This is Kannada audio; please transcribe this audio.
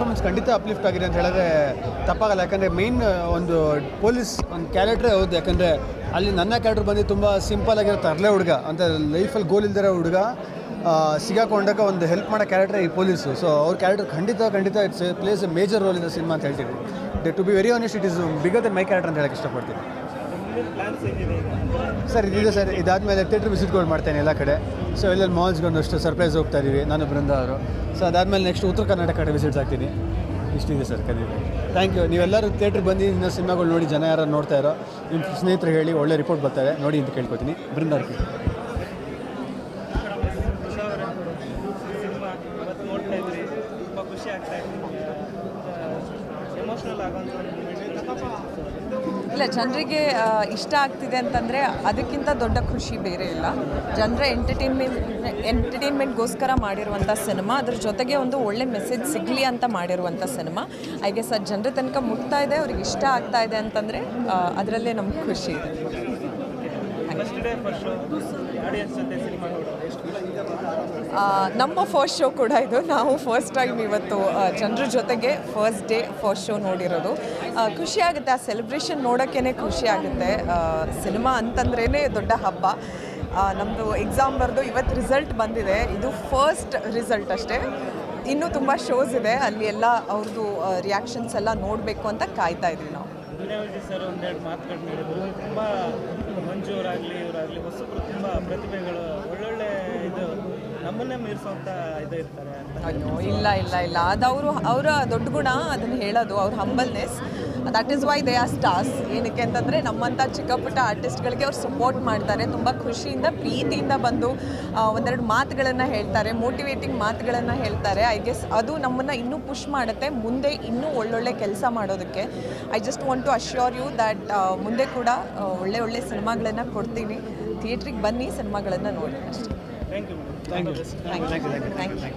ಪರ್ಫಾರ್ಮೆನ್ಸ್ ಖಂಡಿತ ಅಪ್ಲಿಫ್ಟ್ ಆಗಿದೆ ಅಂತ ಹೇಳಿದ್ರೆ ತಪ್ಪಾಗಲ್ಲ. ಯಾಕಂದರೆ ಮೇಯ್ನ್ ಒಂದು ಪೊಲೀಸ್ ಒಂದು ಕ್ಯಾರೆಕ್ಟ್ರೇ ಹೌದು. ಯಾಕಂದರೆ ಅಲ್ಲಿ ನನ್ನ ಕ್ಯಾರೆಕ್ಟರ್ ಬಂದು ತುಂಬ ಸಿಂಪಲ್ ಆಗಿರೋ ತರಲೆ ಹುಡುಗ ಅಂತ, ಲೈಫಲ್ಲಿ ಗೋಲ್ ಇಲ್ದಿರೋ ಹುಡುಗ ಸಿಗಾಕೊಂಡಾಗ ಒಂದು ಹೆಲ್ಪ್ ಮಾಡೋ ಕ್ಯಾರೆಕ್ಟರ್ ಈ ಪೊಲೀಸು. ಸೊ ಅವ್ರ ಕ್ಯಾರೆಕ್ಟರ್ ಖಂಡಿತ it's places a major role in the cinema ಅಂತ ಹೇಳ್ತೀನಿ. To be very honest, it is bigger than my character ಅಂತ ಹೇಳಕ್ಕೆ ಇಷ್ಟಪಡ್ತೀನಿ. ಸರ್ ಇದಿದೆ ಸರ್, ಇದಾದಮೇಲೆ ಥಿಯೇಟ್ರ್ ವಿಸಿಟ್ಗಳು ಮಾಡ್ತೇನೆ ಎಲ್ಲ ಕಡೆ. ಸೊ ಎಲ್ಲೆಲ್ಲಿ ಮಾಲ್ಸ್ಗೊಂಡು ಅಷ್ಟು ಸರ್ಪ್ರೈಸ್ ಹೋಗ್ತಾ ಇದ್ದೀವಿ ನಾನು ಬೃಂದ ಅವರು. ಸೊ ಅದಾದಮೇಲೆ ನೆಕ್ಸ್ಟ್ ಉತ್ತರ ಕರ್ನಾಟಕ ಕಡೆ ವಿಸಿಟ್ಸ್ ಆಗ್ತೀನಿ. ಇಷ್ಟಿದೆ ಸರ್ ಕರೀರಿ. Thank you. ನೀವೆಲ್ಲರೂ ಥಿಯೇಟ್ರಿಗೆ ಬಂದು ಇನ್ನೂ ಸಿನಿಮಾಗಳು ನೋಡಿ, ಜನ ಯಾರು ನೋಡ್ತಾ ಇರೋ ನಿಮ್ಮ ಸ್ನೇಹಿತರು ಹೇಳಿ ಒಳ್ಳೆ ರಿಪೋರ್ಟ್ ಬರ್ತಾರೆ ನೋಡಿ ಅಂತ ಕೇಳ್ಕೊತೀನಿ. ಬೃಂದ ಅವ್ರಿಗೆ ಇಲ್ಲ, ಜನರಿಗೆ ಇಷ್ಟ ಆಗ್ತಿದೆ ಅಂತಂದರೆ ಅದಕ್ಕಿಂತ ದೊಡ್ಡ ಖುಷಿ ಬೇರೆ ಇಲ್ಲ. ಜನರ ಎಂಟರ್ಟೈನ್ಮೆಂಟ್ಗೋಸ್ಕರ ಮಾಡಿರುವಂಥ ಸಿನಿಮಾ, ಅದ್ರ ಜೊತೆಗೆ ಒಂದು ಒಳ್ಳೆ ಮೆಸೇಜ್ ಸಿಗಲಿ ಅಂತ ಮಾಡಿರುವಂಥ ಸಿನಿಮಾ. ಐ ಗೆಸ್ ಅದು ಜನರ ತನಕ ಮುಟ್ತಾ ಇದೆ, ಅವ್ರಿಗೆ ಇಷ್ಟ ಆಗ್ತಾ ಇದೆ ಅಂತಂದರೆ ಅದರಲ್ಲೇ ನಮ್ಗೆ ಖುಷಿ ಇದೆ. ನಮ್ಮ ಫಸ್ಟ್ ಶೋ ಕೂಡ ಇದು. ನಾವು ಫಸ್ಟ್ ಟೈಮ್ ಇವತ್ತು ಜನರ ಜೊತೆಗೆ ಫಸ್ಟ್ ಶೋ ನೋಡಿರೋದು. ಖುಷಿ ಆಗುತ್ತೆ, ಆ ಸೆಲೆಬ್ರೇಷನ್ ನೋಡೋಕ್ಕೇ ಖುಷಿ ಆಗುತ್ತೆ. ಸಿನಿಮಾ ಅಂತಂದ್ರೇ ದೊಡ್ಡ ಹಬ್ಬ. ನಮ್ಮದು ಎಕ್ಸಾಮ್ ಬರೆದು ಇವತ್ತು ರಿಸಲ್ಟ್ ಬಂದಿದೆ. ಇದು ಫಸ್ಟ್ ರಿಸಲ್ಟ್ ಅಷ್ಟೇ. ಇನ್ನೂ ತುಂಬ ಶೋಸ್ ಇದೆ, ಅಲ್ಲಿ ಎಲ್ಲ ಅವ್ರದ್ದು ರಿಯಾಕ್ಷನ್ಸ್ ಎಲ್ಲ ನೋಡಬೇಕು ಅಂತ ಕಾಯ್ತಾ ಇದ್ವಿ ನಾವು. ಸರ್ ಒಂದೆರಡು ಮಾತುಗಳು ಹೇಳಿದ್ರು. ತುಂಬ ಮಂಜು ಅವರಾಗಲಿ ಇವರಾಗಲಿ ಹೊಸಬ್ರು ತುಂಬ ಪ್ರತಿಭೆಗಳು ಒಳ್ಳೊಳ್ಳೆ ಇದು ನಮ್ಮನ್ನೇ ಮೀರಿಸೋಂಥ ಇದು ಇರ್ತಾರೆ ಅಂತ. ಅಯ್ಯೋ ಇಲ್ಲ ಅದು ಅವರ ದೊಡ್ಡ ಗುಣ, ಅದನ್ನು ಹೇಳೋದು ಅವ್ರ humbleness. That is why they are stars. ಏನಕ್ಕೆ ಅಂತಂದರೆ ನಮ್ಮಂಥ ಚಿಕ್ಕ ಪುಟ್ಟ ಆರ್ಟಿಸ್ಟ್ಗಳಿಗೆ ಅವ್ರು ಸಪೋರ್ಟ್ ಮಾಡ್ತಾರೆ. ತುಂಬ ಖುಷಿಯಿಂದ ಪ್ರೀತಿಯಿಂದ ಬಂದು ಒಂದೆರಡು ಮಾತುಗಳನ್ನು ಹೇಳ್ತಾರೆ, ಮೋಟಿವೇಟಿಂಗ್ ಮಾತುಗಳನ್ನು ಹೇಳ್ತಾರೆ. ಐ ಗೆಸ್ ಅದು ನಮ್ಮನ್ನು ಇನ್ನೂ ಪುಷ್ ಮಾಡುತ್ತೆ ಮುಂದೆ ಇನ್ನೂ ಒಳ್ಳೊಳ್ಳೆ ಕೆಲಸ ಮಾಡೋದಕ್ಕೆ. I just want to assure you that ಮುಂದೆ ಕೂಡ ಒಳ್ಳೆ ಸಿನಿಮಾಗಳನ್ನು ಕೊಡ್ತೀನಿ. ಥಿಯೇಟ್ರಿಗೆ ಬನ್ನಿ, ಸಿನಿಮಾಗಳನ್ನು ನೋಡಿ ಅಷ್ಟೇ. Thank you. Thank you.